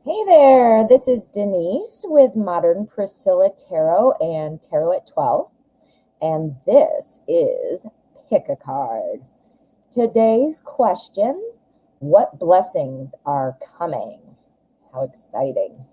Hey there, this is Denise with Modern Priscilla Tarot and Tarot at 12, and this is Pick a Card. Today's question, what blessings are coming? How exciting.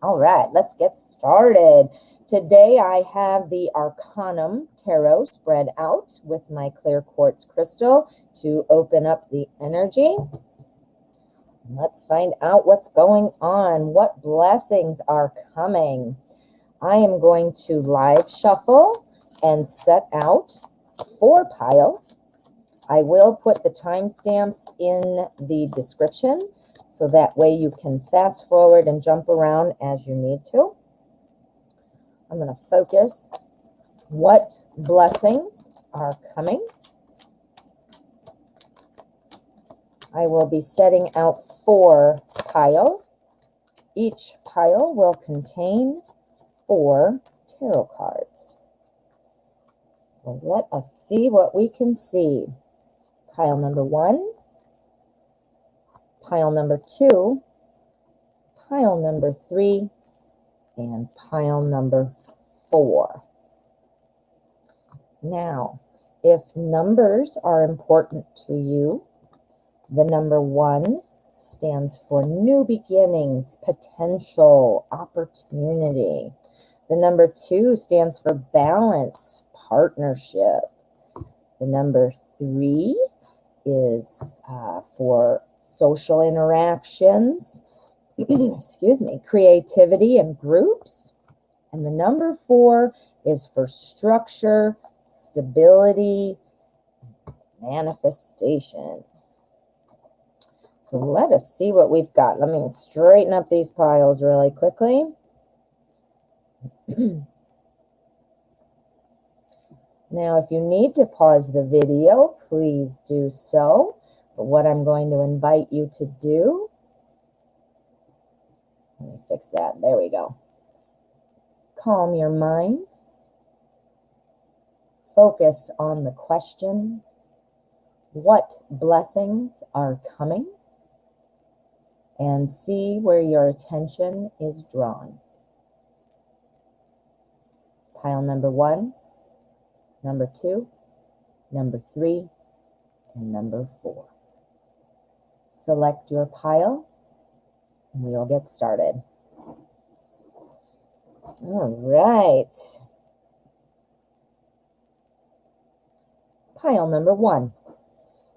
All right, let's get started. Today I have the Arcanum Tarot spread out with my clear quartz crystal to open up the energy. Let's find out what's going on. What blessings are coming? I am going to live shuffle and set out 4 piles. I will put the timestamps in the description so that way you can fast forward and jump around as you need to. I'm going to focus what blessings are coming. I will be setting out 4 piles. Each pile will contain 4 tarot cards. So let us see what we can see. Pile number 1, pile number 2, pile number 3, and pile number 4. Now, if numbers are important to you, the number 1 stands for new beginnings, potential, opportunity. The number 2 stands for balance, partnership. The number 3 is for social interactions, excuse me, creativity and groups. And the number 4 is for structure, stability, manifestation. So let us see what we've got. Let me straighten up these piles really quickly. Now, if you need to pause the video, please do so. But what I'm going to invite you to do, let me fix that. There we go. Calm your mind. Focus on the question, what blessings are coming? And see where your attention is drawn. Pile number 1, number 2, number 3, and number 4. Select your pile, and we will get started. All right. Pile number 1.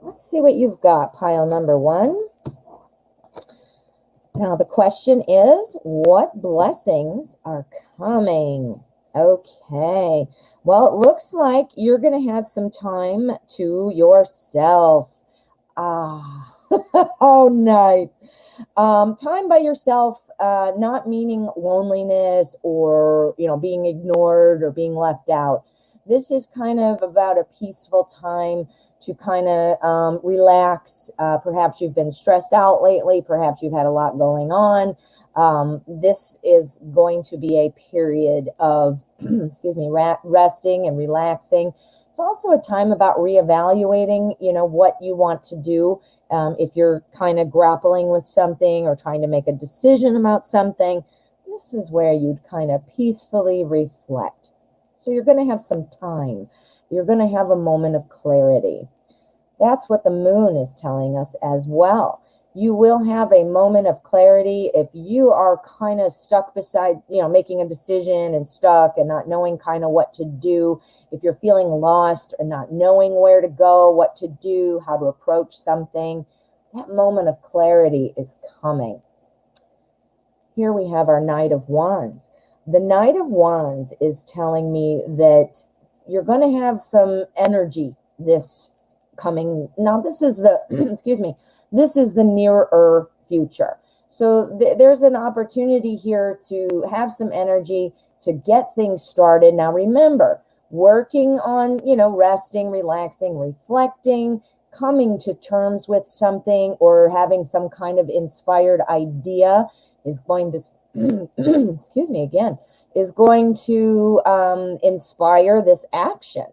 Let's see what you've got, pile number 1. Now, the question is, what blessings are coming? Okay. Well, it looks like you're going to have some time to yourself. Oh, nice. Time by yourself, not meaning loneliness or, being ignored or being left out. This is kind of about a peaceful time to kind of relax. Perhaps you've been stressed out lately. Perhaps you've had a lot going on. This is going to be a period of, resting and relaxing. It's also a time about reevaluating, what you want to do. If you're kind of grappling with something or trying to make a decision about something, this is where you'd kind of peacefully reflect. So you're going to have some time. You're going to have a moment of clarity. That's what the moon is telling us as well. You will have a moment of clarity if you are kind of stuck beside, making a decision and stuck and not knowing kind of what to do. If you're feeling lost and not knowing where to go, what to do, how to approach something, that moment of clarity is coming. Here we have our Knight of Wands. The Knight of Wands is telling me that you're going to have some energy this coming. Now, this is the, this is the nearer future. So there's an opportunity here to have some energy to get things started. Now, remember, working on, resting, relaxing, reflecting, coming to terms with something or having some kind of inspired idea is going to, is going to inspire this action.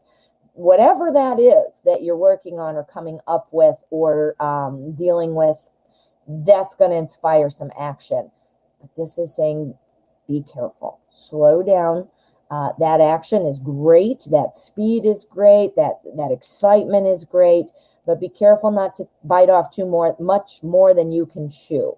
Whatever that is that you're working on or coming up with or dealing with, that's going to inspire some action. But this is saying, be careful, slow down. That action is great. That speed is great. That excitement is great. But be careful not to bite off much more than you can chew.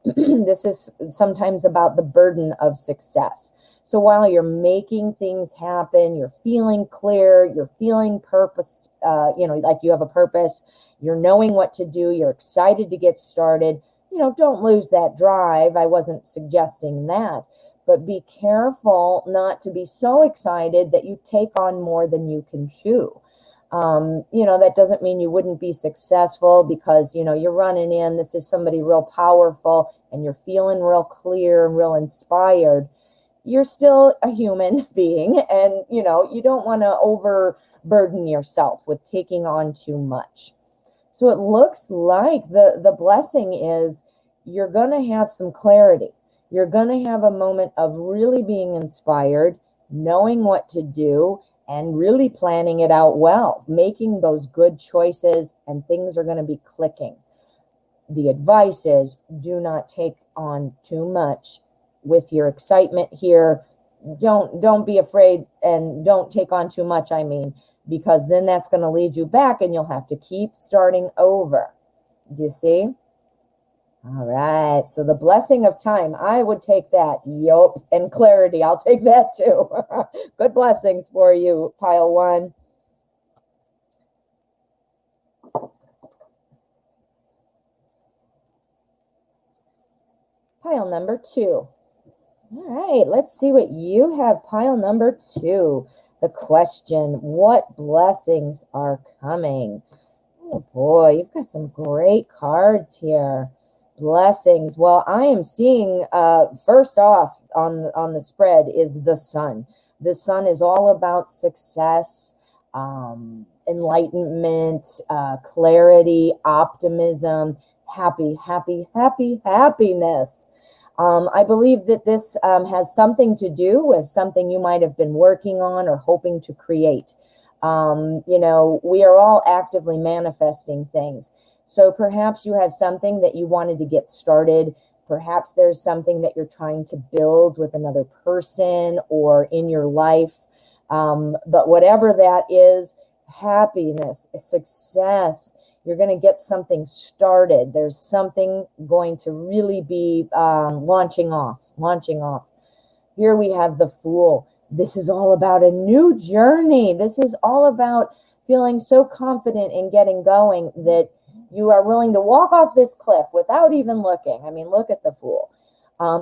This is sometimes about the burden of success. So while you're making things happen, you're feeling clear, you're feeling purpose, like you have a purpose, you're knowing what to do, you're excited to get started. Don't lose that drive. I wasn't suggesting that. But be careful not to be so excited that you take on more than you can chew. That doesn't mean you wouldn't be successful because, you're running in, this is somebody real powerful and you're feeling real clear and real inspired. You're still a human being and, you don't want to overburden yourself with taking on too much. So it looks like the blessing is you're going to have some clarity. You're going to have a moment of really being inspired, knowing what to do, and really planning it out well, making those good choices, and things are going to be clicking. The advice is do not take on too much with your excitement here. Don't be afraid and don't take on too much, because then that's going to lead you back and you'll have to keep starting over. Do you see? All right. So the blessing of time, I would take that. Yup. And clarity, I'll take that too. Good blessings for you, pile one. Pile number two. All right. Let's see what you have. Pile number two. The question, what blessings are coming? Oh boy, you've got some great cards here. Blessings. Well, I am seeing, first off on the spread is the sun. The sun is all about success, enlightenment, clarity, optimism, happiness. I believe that this has something to do with something you might have been working on or hoping to create. We are all actively manifesting things. So perhaps you have something that you wanted to get started. Perhaps there's something that you're trying to build with another person or in your life. But whatever that is, happiness, success, you're going to get something started. There's something going to really be launching off. Here we have the Fool. This is all about a new journey. This is all about feeling so confident in getting going that you are willing to walk off this cliff without even looking. Look at the Fool.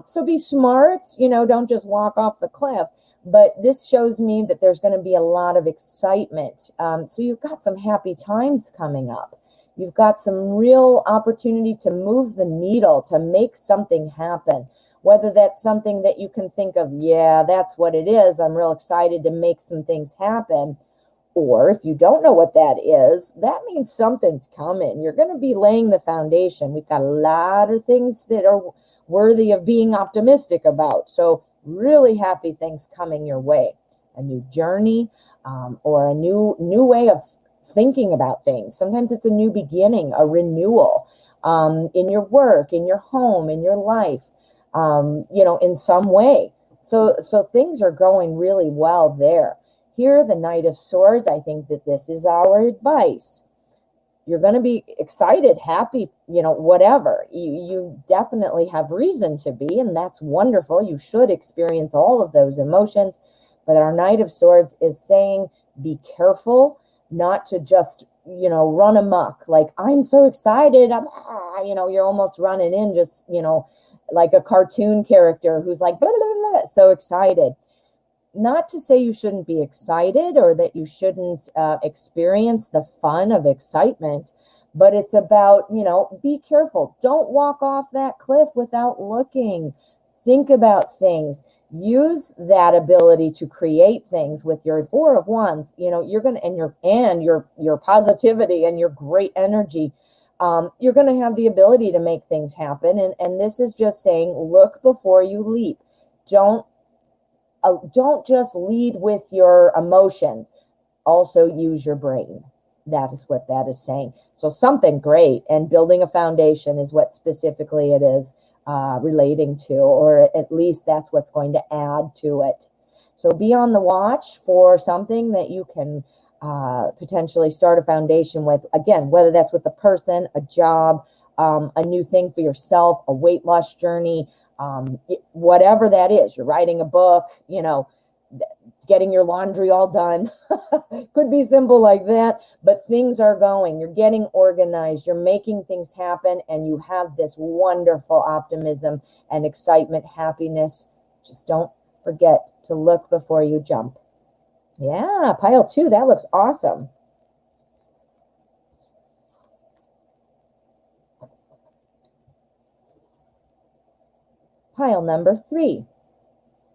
So be smart, don't just walk off the cliff. But this shows me that there's going to be a lot of excitement. So you've got some happy times coming up. You've got some real opportunity to move the needle, to make something happen. Whether that's something that you can think of, yeah, that's what it is. I'm real excited to make some things happen. Or if you don't know what that is, that means something's coming. You're going to be laying the foundation. We've got a lot of things that are worthy of being optimistic about. So really happy things coming your way. A new journey or a new way of thinking about things. Sometimes it's a new beginning, a renewal in your work, in your home, in your life, in some way. So things are going really well there. Here, the Knight of Swords, I think that this is our advice. You're going to be excited, happy, whatever. You definitely have reason to be, and that's wonderful. You should experience all of those emotions. But our Knight of Swords is saying, be careful not to just, run amok. Like, I'm so excited. You're almost running in just, like a cartoon character who's like, blah, blah, blah, so excited. Not to say you shouldn't be excited or that you shouldn't experience the fun of excitement, but it's about, be careful. Don't walk off that cliff without looking. Think about things. Use that ability to create things with your Four of Wands. You're going to, and your positivity and your great energy. You're going to have the ability to make things happen. And this is just saying, look before you leap. Don't just lead with your emotions. Also use your brain. That is what that is saying. So something great, and building a foundation is what specifically it is relating to, or at least that's what's going to add to it. So be on the watch for something that you can potentially start a foundation with. Again, whether that's with a person, a job, a new thing for yourself, a weight loss journey, whatever that is. You're writing a book, getting your laundry all done. Could be simple like that, but things are going. You're getting organized. You're making things happen, and you have this wonderful optimism and excitement, happiness. Just don't forget to look before you jump. Yeah, pile 2, that looks awesome. Pile number 3.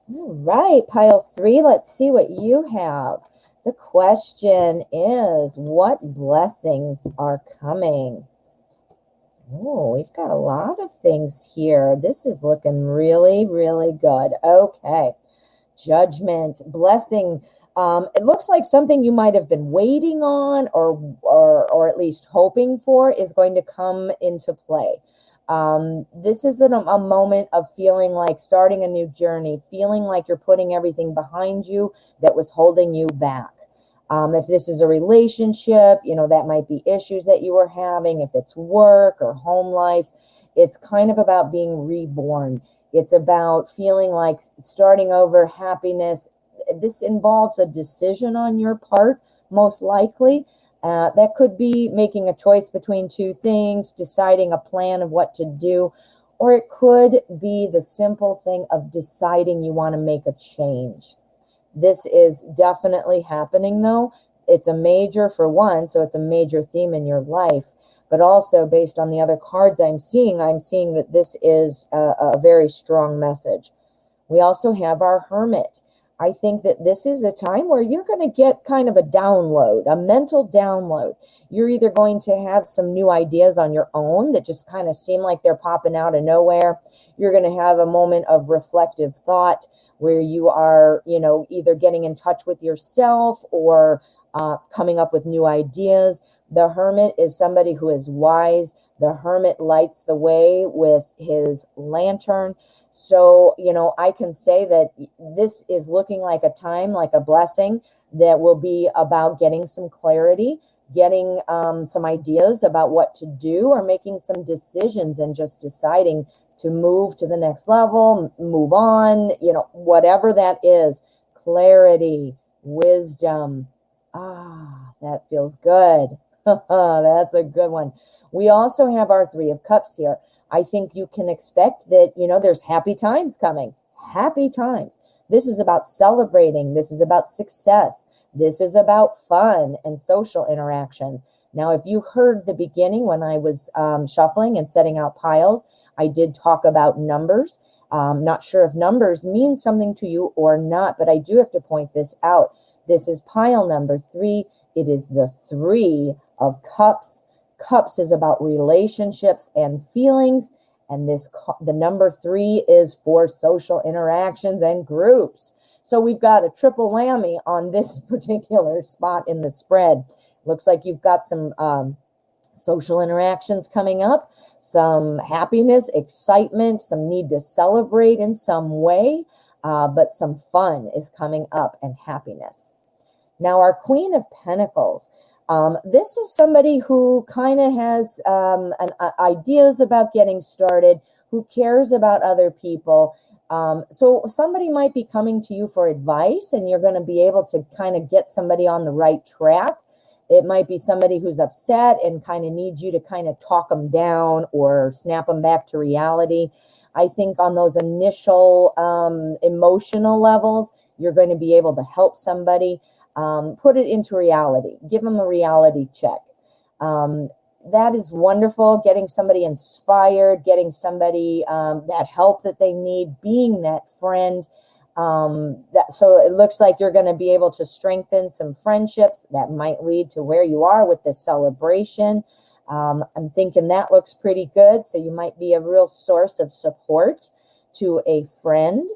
All right, pile 3, let's see what you have. The question is, what blessings are coming? Oh, we've got a lot of things here. This is looking really, really good. Okay, judgment, blessing. It looks like something you might have been waiting on or at least hoping for is going to come into play. This is a moment of feeling like starting a new journey, feeling like you're putting everything behind you that was holding you back. If this is a relationship, that might be issues that you were having. If it's work or home life, it's kind of about being reborn. It's about feeling like starting over, happiness. This involves a decision on your part, most likely. That could be making a choice between two things, deciding a plan of what to do, or it could be the simple thing of deciding you want to make a change. This is definitely happening, though. It's a major, for one, so it's a major theme in your life. But also, based on the other cards I'm seeing that this is a very strong message. We also have our Hermit. I think that this is a time where you're going to get kind of a download, a mental download. You're either going to have some new ideas on your own that just kind of seem like they're popping out of nowhere. You're going to have a moment of reflective thought where you are, either getting in touch with yourself or coming up with new ideas. The Hermit is somebody who is wise. The Hermit lights the way with his lantern. So, I can say that this is looking like a time, like a blessing that will be about getting some clarity, getting some ideas about what to do, or making some decisions and just deciding to move to the next level, move on, whatever that is. Clarity, wisdom. That feels good. That's a good one. We also have our 3 of Cups here. I think you can expect that, there's happy times coming. Happy times. This is about celebrating. This is about success. This is about fun and social interactions. Now, if you heard the beginning when I was shuffling and setting out piles, I did talk about numbers. Not sure if numbers mean something to you or not, but I do have to point this out. This is pile number 3. It is the 3 of Cups. Cups is about relationships and feelings, and the number 3 is for social interactions and groups. So we've got a triple whammy on this particular spot in the spread. Looks like you've got some social interactions coming up, some happiness, excitement, some need to celebrate in some way, but some fun is coming up and happiness. Now, our Queen of Pentacles. This is somebody who kind of has ideas about getting started, who cares about other people. So somebody might be coming to you for advice, and you're going to be able to kind of get somebody on the right track. It might be somebody who's upset and kind of needs you to kind of talk them down or snap them back to reality. I think on those initial emotional levels, you're going to be able to help somebody. Put it into reality. Give them a reality check. That is wonderful. Getting somebody inspired, getting somebody that help that they need, being that friend. So it looks like you're going to be able to strengthen some friendships that might lead to where you are with this celebration. I'm thinking that looks pretty good. So you might be a real source of support to a friend.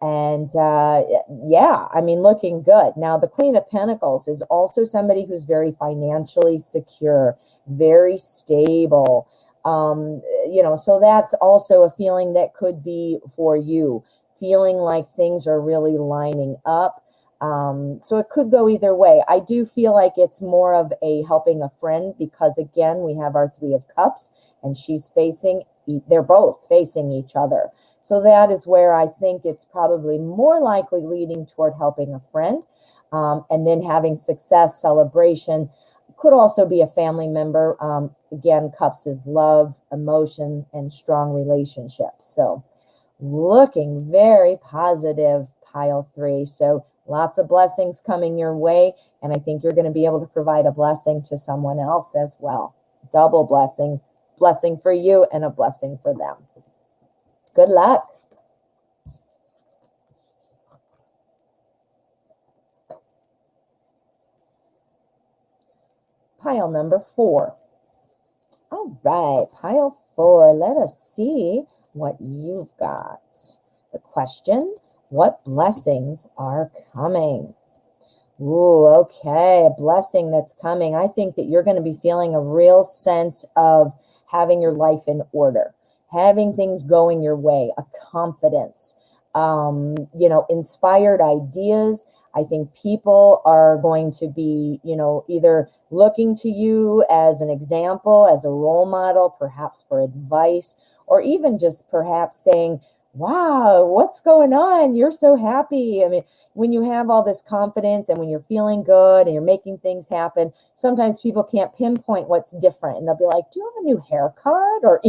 And yeah, I mean, looking good. Now, the Queen of Pentacles is also somebody who's very financially secure, very stable. So that's also a feeling that could be for you, feeling like things are really lining up. So it could go either way. I do feel like it's more of a helping a friend because, again, we have our Three of Cups and they're both facing each other. So that is where I think it's probably more likely leading toward helping a friend, and then having success, celebration. Could also be a family member. Again, cups is love, emotion, and strong relationships. So looking very positive, pile 3. So lots of blessings coming your way. And I think you're going to be able to provide a blessing to someone else as well. Double blessing for you and a blessing for them. Good luck. Pile number 4. All right, pile 4. Let us see what you've got. The question, what blessings are coming? Ooh, okay, a blessing that's coming. I think that you're going to be feeling a real sense of having your life in order, having things going your way, a confidence, inspired ideas. I think people are going to be, either looking to you as an example, as a role model, perhaps for advice, or even just perhaps saying, wow, what's going on? You're so happy. I mean, when you have all this confidence and when you're feeling good and you're making things happen, sometimes people can't pinpoint what's different. And they'll be like, do you have a new haircut? Or,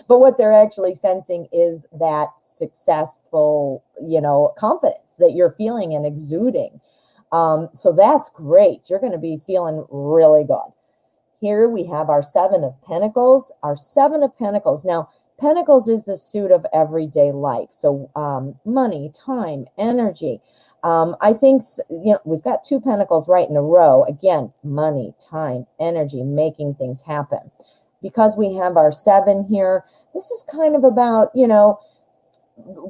but what they're actually sensing is that successful, confidence that you're feeling and exuding. So that's great. You're going to be feeling really good. Here we have our Seven of Pentacles. Our Seven of Pentacles. Now, Pentacles is the suit of everyday life. So money, time, energy. I think, we've got 2 Pentacles right in a row. Again, money, time, energy, making things happen. Because we have our 7 here, this is kind of about,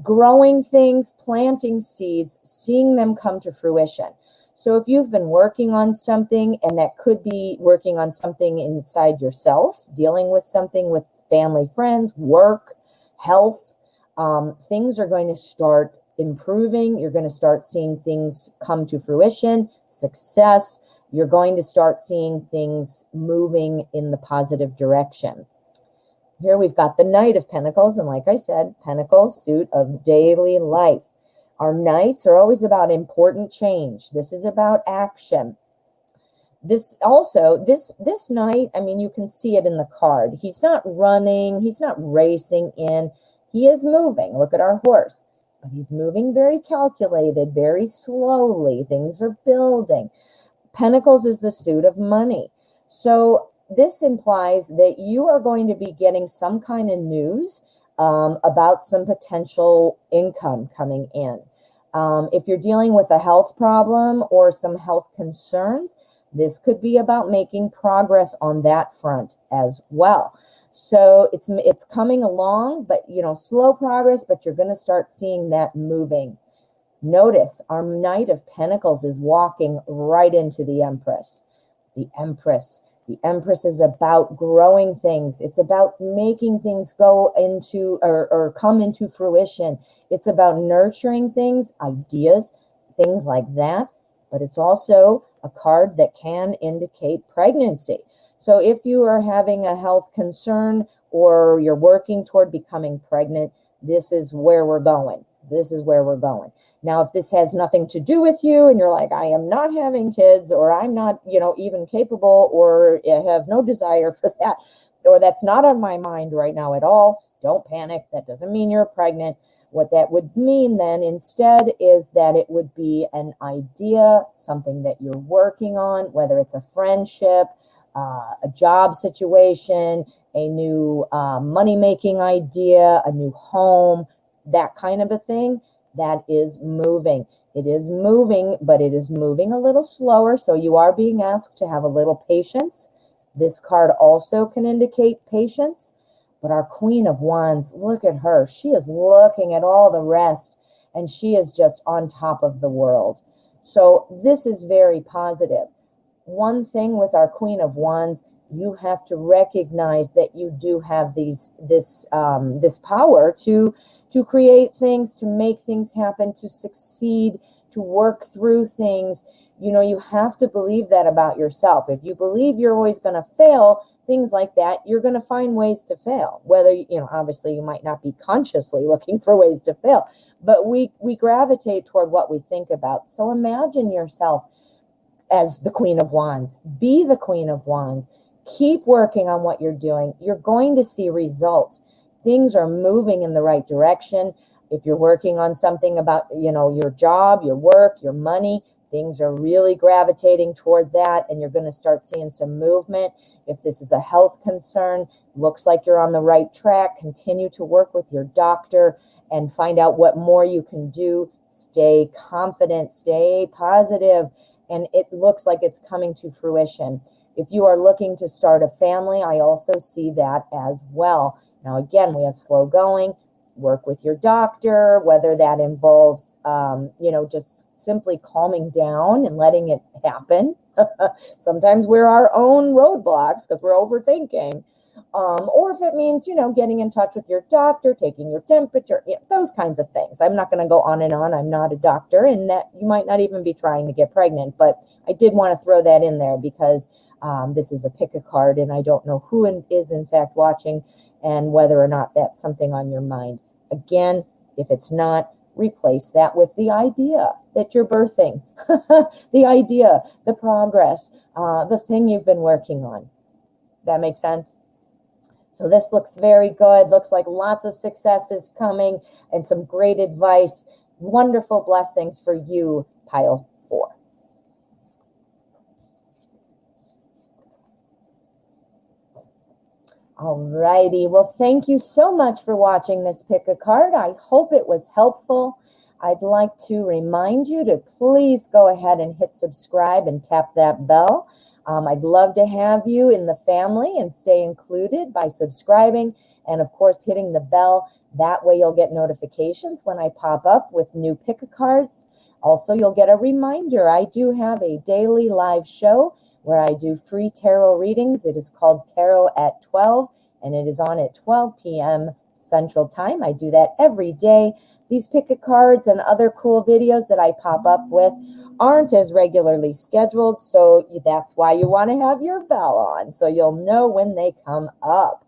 growing things, planting seeds, seeing them come to fruition. So if you've been working on something, and that could be working on something inside yourself, dealing with something with family, friends, work, health, things are going to start improving. You're going to start seeing things come to fruition, success. You're going to start seeing things moving in the positive direction. Here we've got the Knight of Pentacles, and like I said, Pentacles, suit of daily life. Our Knights are always about important change. This is about action. This Knight, I mean, you can see it in the card. He's not running. He's not racing in. He is moving. Look at our horse. But he's moving very calculated, very slowly. Things are building. Pentacles is the suit of money. So this implies that you are going to be getting some kind of news about some potential income coming in. If you're dealing with a health problem or some health concerns, this could be about making progress on that front as well. So it's coming along, but slow progress, but you're going to start seeing that moving. Notice our Knight of Pentacles is walking right into the Empress. The Empress. The Empress is about growing things. It's about making things go into or come into fruition. It's about nurturing things, ideas, things like that. But it's also a card that can indicate pregnancy. So if you are having a health concern or you're working toward becoming pregnant, this is where we're going. This is where we're going. Now, if this has nothing to do with you and you're like, I am not having kids, or I'm not, even capable, or have no desire for that, or that's not on my mind right now at all, don't panic. That doesn't mean you're pregnant. What that would mean then instead is that it would be an idea, something that you're working on, whether it's a friendship, a job situation, a new money-making idea, a new home, that kind of a thing. That is moving. It is moving, but it is moving a little slower. So you are being asked to have a little patience. This card also can indicate patience. But our Queen of Wands, look at her. She is looking at all the rest. and she is just on top of the world. So this is very positive. One thing with our Queen of Wands, you have to recognize that you do have this power to create things, to make things happen, to succeed, to work through things. You know, you have to believe that about yourself. If you believe you're always going to fail, things like that, you're going to find ways to fail. Whether, you know, obviously you might not be consciously looking for ways to fail, but we gravitate toward what we think about. So imagine yourself as the Queen of Wands. Be the Queen of Wands. Keep working on what you're doing. You're going to see results. Things are moving in the right direction. If you're working on something about, you know, your job, your work, your money, things are really gravitating toward that, and you're going to start seeing some movement. If this is a health concern, looks like you're on the right track. Continue to work with your doctor and find out what more you can do. Stay confident, stay positive, and it looks like it's coming to fruition. If you are looking to start a family, I also see that as well. Now, again, we have slow going. Work with your doctor, whether that involves, you know, just simply calming down and letting it happen. Sometimes we're our own roadblocks because we're overthinking. Or if it means, you know, getting in touch with your doctor, taking your temperature, you know, those kinds of things. I'm not going to go on and on. I'm not a doctor, and that you might not even be trying to get pregnant. But I did want to throw that in there because this is a pick a card, and I don't know who is in fact watching and whether or not that's something on your mind. Again, if it's not, replace that with the idea that you're birthing, the idea, the progress, the thing you've been working on. That makes sense? So this looks very good. Looks like lots of successes coming and some great advice. Wonderful blessings for you, pile 4. Alrighty, well, thank you so much for watching this pick a card. I hope it was helpful. I'd like to remind you to please go ahead and hit subscribe and tap that bell. I'd love to have you in the family and stay included by subscribing and, of course, hitting the bell. That way you'll get notifications when I pop up with new pick a cards. Also, you'll get a reminder. I do have a daily live show where I do free tarot readings. It is called Tarot at 12, and it is on at 12 p.m. Central Time. I do that every day. These pick a cards and other cool videos that I pop up with aren't as regularly scheduled, so that's why you want to have your bell on, so you'll know when they come up.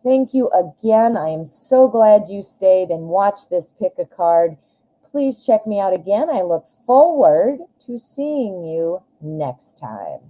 Thank you again. I am so glad you stayed and watched this pick a card. Please check me out again. I look forward to seeing you next time.